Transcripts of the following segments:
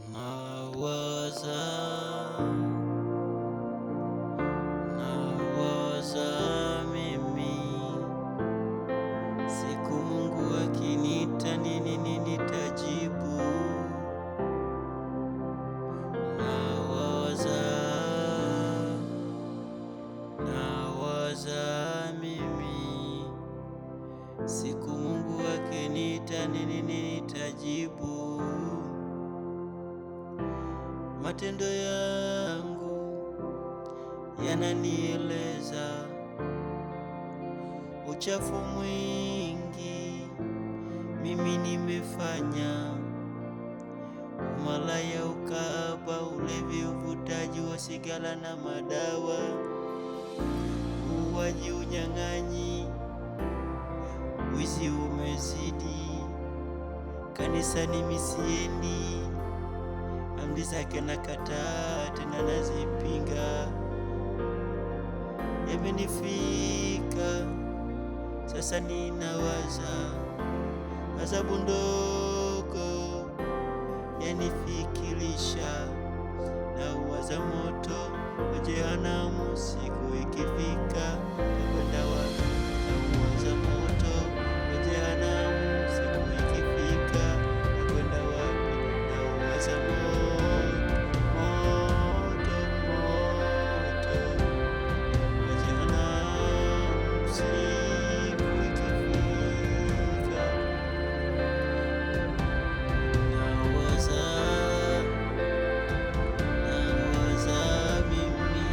Nawaza, nawaza mimi, siku Mungu akiniita nini nitajibu. Nawaza, nawaza mimi, siku Mungu akiniita nini nitajibu. Matendo yangu yananieleza uchafu mwingi mimi nimefanya: umalaya, ukahaba, ulevi, uvutaji wa sigara na madawa, uuaji, unyang'anyi, wizi umezidi, kanisani misiendi, amri zake nakataa, tena nazipinga. Yamenifika sasa, ninawaza adhabu ndogo yanifikirisha, na uwaza moto wa jehanamu siku ikifika, nakwenda wapi? Na uwaza moto wa jehanamu siku ikifika, nakwenda wapi? Na uwaza moto wa jehanamu siku ikifika. Nawaza mimi,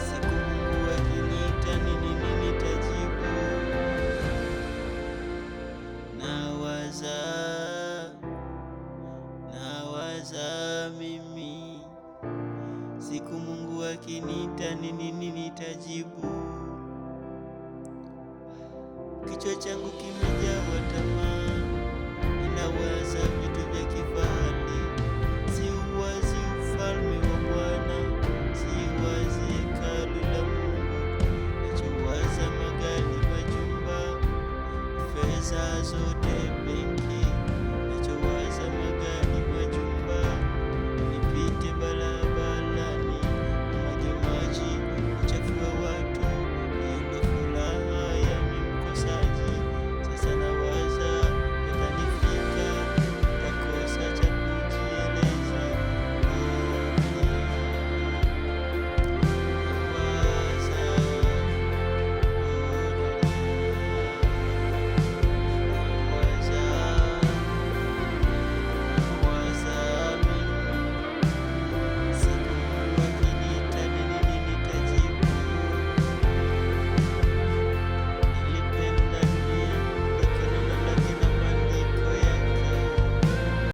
siku Mungu akiniita nini nitajibu. Nawaza mimi, siku Mungu akiniita nini nitajibu. Kichwa changu kimejaa